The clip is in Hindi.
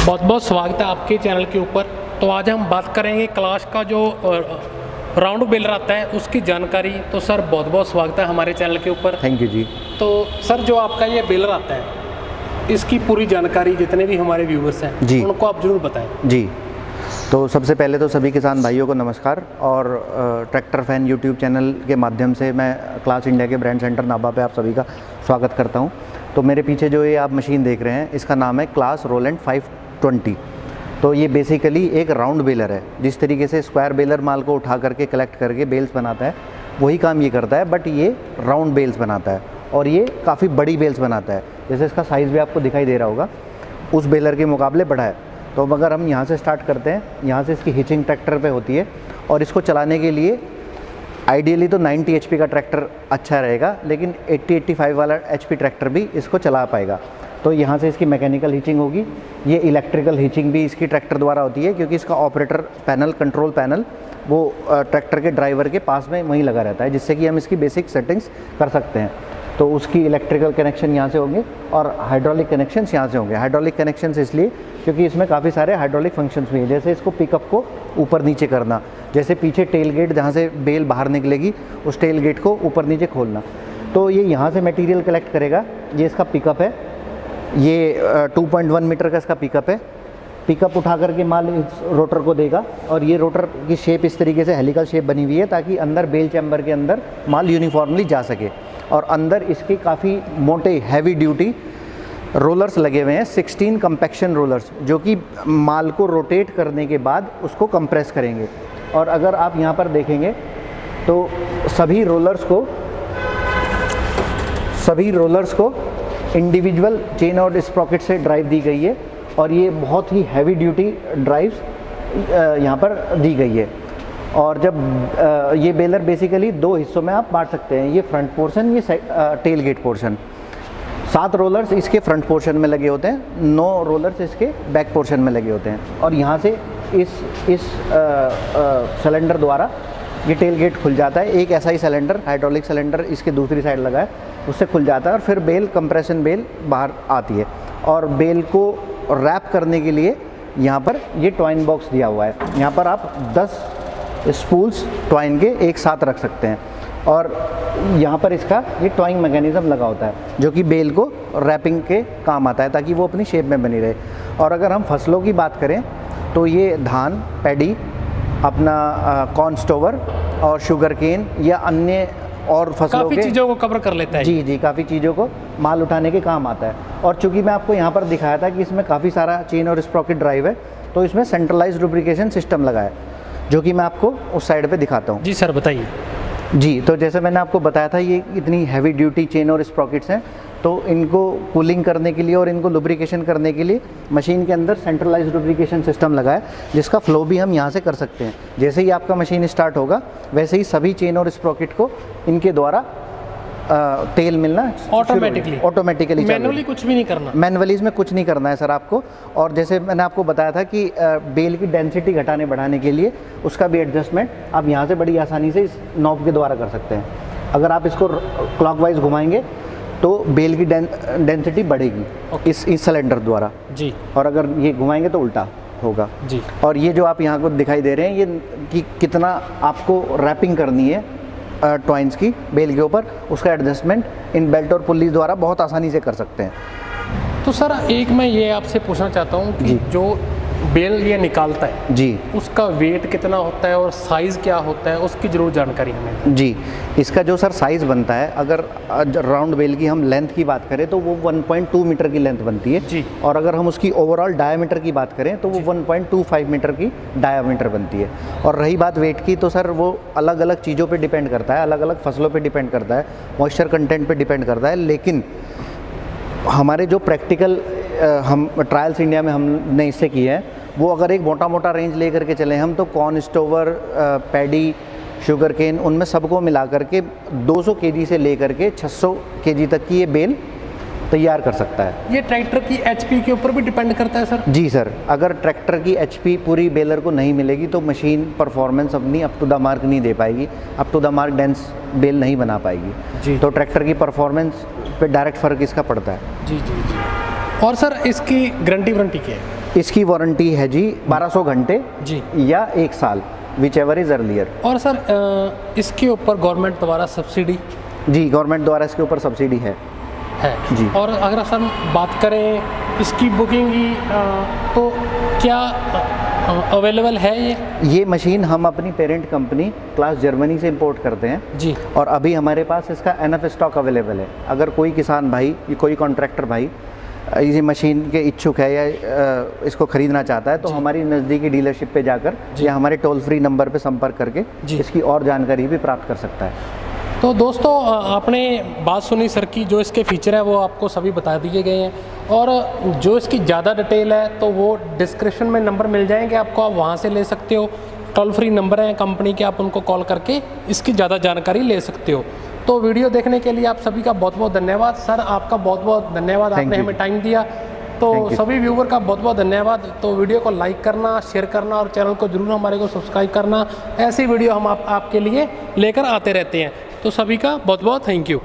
बहुत बहुत स्वागत है आपके चैनल के ऊपर। तो आज हम बात करेंगे क्लास का जो राउंड बेलर आता है उसकी जानकारी। तो सर बहुत बहुत स्वागत है हमारे चैनल के ऊपर। थैंक यू जी। तो सर जो आपका ये बेलर आता है इसकी पूरी जानकारी जितने भी हमारे व्यूवर्स हैं जी उनको आप जरूर बताएं। जी, तो सबसे पहले तो सभी किसान भाइयों को नमस्कार। और ट्रैक्टर फैन यूट्यूब चैनल के माध्यम से मैं क्लास इंडिया के ब्रांड सेंटर नाभा पे आप सभी का स्वागत करता हूं। तो मेरे पीछे जो ये आप मशीन देख रहे हैं इसका नाम है क्लास रोलैंड 520। तो ये बेसिकली एक राउंड बेलर है। जिस तरीके से स्क्वायर बेलर माल को उठा करके कलेक्ट करके बेल्स बनाता है वही काम ये करता है, बट ये राउंड बेल्स बनाता है और ये काफ़ी बड़ी बेल्स बनाता है। जैसे इसका साइज़ भी आपको दिखाई दे रहा होगा उस बेलर के मुकाबले बड़ा है। तो अगर हम यहाँ से स्टार्ट करते हैं, यहाँ से इसकी हिचिंग ट्रैक्टर पे होती है और इसको चलाने के लिए आइडियली तो 90 HP का ट्रैक्टर अच्छा रहेगा, लेकिन 80-85 वाला HP ट्रैक्टर भी इसको चला पाएगा। तो यहाँ से इसकी मैकेनिकल हिचिंग होगी। ये इलेक्ट्रिकल हिचिंग भी इसकी ट्रैक्टर द्वारा होती है, क्योंकि इसका ऑपरेटर पैनल, कंट्रोल पैनल वो ट्रैक्टर के ड्राइवर के पास में वहीं लगा रहता है, जिससे कि हम इसकी बेसिक सेटिंग्स कर सकते हैं। तो उसकी इलेक्ट्रिकल कनेक्शन यहाँ से होंगे और हाइड्रोलिक कनेक्शंस यहाँ से होंगे। हाइड्रोलिक कनेक्शंस इसलिए क्योंकि इसमें काफ़ी सारे हाइड्रोलिक फंक्शंस भी हैं, जैसे इसको पिकअप को ऊपर नीचे करना, जैसे पीछे टेल गेट जहाँ से बेल बाहर निकलेगी उस टेल गेट को ऊपर नीचे खोलना। तो ये यहाँ से मटेरियल कलेक्ट करेगा। ये इसका पिकअप है, ये 2.1 मीटर का इसका पिकअप है। पिकअप उठा करके माल इस रोटर को देगा और ये रोटर की शेप इस तरीके से हेलिकल शेप बनी हुई है ताकि अंदर बेल चैम्बर के अंदर माल यूनिफॉर्मली जा सके। और अंदर इसके काफ़ी मोटे हैवी ड्यूटी रोलर्स लगे हुए हैं, 16 कंपैक्शन रोलर्स, जो कि माल को रोटेट करने के बाद उसको कंप्रेस करेंगे। और अगर आप यहाँ पर देखेंगे तो सभी रोलर्स को इंडिविजुअल चेन और स्प्रॉकेट से ड्राइव दी गई है और ये बहुत ही हैवी ड्यूटी ड्राइव्स यहाँ पर दी गई है। और जब ये बेलर बेसिकली दो हिस्सों में आप बांट सकते हैं, ये फ्रंट पोर्शन, ये टेल गेट पोर्शन। 7 रोलर्स इसके फ्रंट पोर्शन में लगे होते हैं, 9 रोलर्स इसके बैक पोर्शन में लगे होते हैं। और यहाँ से इस सिलेंडर द्वारा ये टेल गेट खुल जाता है। एक ऐसा ही सिलेंडर, हाइड्रोलिक सिलेंडर इसके दूसरी साइड लगा है, उससे खुल जाता है और फिर बेल, कंप्रेशन बेल बाहर आती है। और बेल को रैप करने के लिए यहाँ पर ये ट्वाइन बॉक्स दिया हुआ है। यहाँ पर आप 10 स्पूल्स ट्वाइन के एक साथ रख सकते हैं और यहाँ पर इसका ये ट्वाइंग मैकेनिज़्म लगा होता है जो कि बेल को रैपिंग के काम आता है ताकि वो अपनी शेप में बनी रहे। और अगर हम फसलों की बात करें तो ये धान, पैडी, अपना कॉर्न स्टोवर और शुगर केन या अन्य और फसलों काफ़ी चीज़ों को कवर कर लेता है। जी, काफ़ी चीज़ों को माल उठाने के काम आता है। और चूँकि मैं आपको यहाँ पर दिखाया था कि इसमें काफ़ी सारा चेन और स्प्रॉकेट ड्राइव है, तो इसमें सेंट्रलाइज्ड लुब्रिकेशन सिस्टम लगा है, जो कि मैं आपको उस साइड पे दिखाता हूँ। जी सर बताइए। जी, तो जैसे मैंने आपको बताया था ये इतनी हैवी ड्यूटी चेन और स्प्रॉकेट्स हैं, तो इनको कूलिंग करने के लिए और इनको लुब्रिकेशन करने के लिए मशीन के अंदर सेंट्रलाइज्ड लुब्रिकेशन सिस्टम लगा है, जिसका फ्लो भी हम यहाँ से कर सकते हैं। जैसे ही आपका मशीन स्टार्ट होगा वैसे ही सभी चेन और स्प्रॉकेट को इनके द्वारा तेल मिलना ऑटोमेटिकली, मैनुअली कुछ भी नहीं करना। मैनुअली इसमें कुछ नहीं करना है सर आपको। और जैसे मैंने आपको बताया था कि बेल की डेंसिटी घटाने बढ़ाने के लिए उसका भी एडजस्टमेंट आप यहाँ से बड़ी आसानी से इस नॉब के द्वारा कर सकते हैं। अगर आप इसको क्लॉकवाइज घुमाएंगे तो बेल की डेंसिटी बढ़ेगी इस सिलेंडर द्वारा जी, और अगर ये घुमाएंगे तो उल्टा होगा जी। और ये जो आप यहाँ को दिखाई दे रहे हैं ये कि कितना आपको रैपिंग करनी है ट्वाइंस की बेल के ऊपर, उसका एडजस्टमेंट इन बेल्ट और पुल्ली द्वारा बहुत आसानी से कर सकते हैं। तो सर एक मैं ये आपसे पूछना चाहता हूँ कि जो बेल ये निकालता है जी, उसका वेट कितना होता है और साइज़ क्या होता है, उसकी ज़रूर जानकारी हमें। जी, इसका जो सर साइज़ बनता है, अगर राउंड बेल की हम लेंथ की बात करें तो वो 1.2 मीटर की लेंथ बनती है जी। और अगर हम उसकी ओवरऑल डायामीटर की बात करें तो वो 1.25 मीटर की डायामीटर बनती है। और रही बात वेट की, तो सर वो अलग अलग चीज़ों पर डिपेंड करता है, अलग अलग फसलों पर डिपेंड करता है, मॉइस्चर कंटेंट पर डिपेंड करता है। लेकिन हमारे जो प्रैक्टिकल हम ट्रायल्स इंडिया में हमने इससे किए हैं, वो अगर एक मोटा रेंज ले करके चलें हम, तो corn stover, paddy, sugarcane, उनमें सबको मिला करके 200 केजी से ले करके 600 केजी तक की ये बेल तैयार कर सकता है। ये ट्रैक्टर की एचपी के ऊपर भी डिपेंड करता है सर? जी सर, अगर ट्रैक्टर की एचपी पूरी बेलर को नहीं मिलेगी तो मशीन परफॉर्मेंस अपनी अप टू द मार्क नहीं दे पाएगी, up to the mark dense bale नहीं बना पाएगी जी। तो ट्रैक्टर की परफॉर्मेंस पे डायरेक्ट फ़र्क इसका पड़ता है। जी। और सर इसकी गारंटी वारंटी क्या है? इसकी वारंटी है जी 1200 घंटे जी या 1 साल, विच एवर इज़ अर्लियर। और सर इसके ऊपर गवर्नमेंट द्वारा सब्सिडी? जी, गवर्नमेंट द्वारा इसके ऊपर सब्सिडी है जी। और अगर सर बात करें इसकी बुकिंग की तो क्या अवेलेबल है ये मशीन हम अपनी पेरेंट कंपनी क्लास जर्मनी से इंपोर्ट करते हैं जी, और अभी हमारे पास इसका एनएफ स्टॉक अवेलेबल है। अगर कोई किसान भाई, कोई कॉन्ट्रैक्टर भाई इस मशीन के इच्छुक है या इसको खरीदना चाहता है तो हमारी नज़दीकी डीलरशिप पे जाकर या हमारे टोल फ्री नंबर पे संपर्क करके इसकी और जानकारी भी प्राप्त कर सकता है। तो दोस्तों आपने बात सुनी सर की, जो इसके फीचर है वो आपको सभी बता दिए गए हैं, और जो इसकी ज़्यादा डिटेल है तो वो डिस्क्रिप्शन में नंबर मिल जाएंगे आपको, आप वहाँ से ले सकते हो। टोल फ्री नंबर हैं कंपनी के, आप उनको कॉल करके इसकी ज़्यादा जानकारी ले सकते हो। तो वीडियो देखने के लिए आप सभी का बहुत बहुत धन्यवाद। सर आपका बहुत बहुत धन्यवाद, आपने हमें टाइम दिया। तो सभी व्यूवर का बहुत बहुत धन्यवाद। तो वीडियो को लाइक करना, शेयर करना और चैनल को जरूर हमारे को सब्सक्राइब करना। ऐसी वीडियो हम आपके लिए लेकर आते रहते हैं। तो सभी का बहुत बहुत थैंक यू।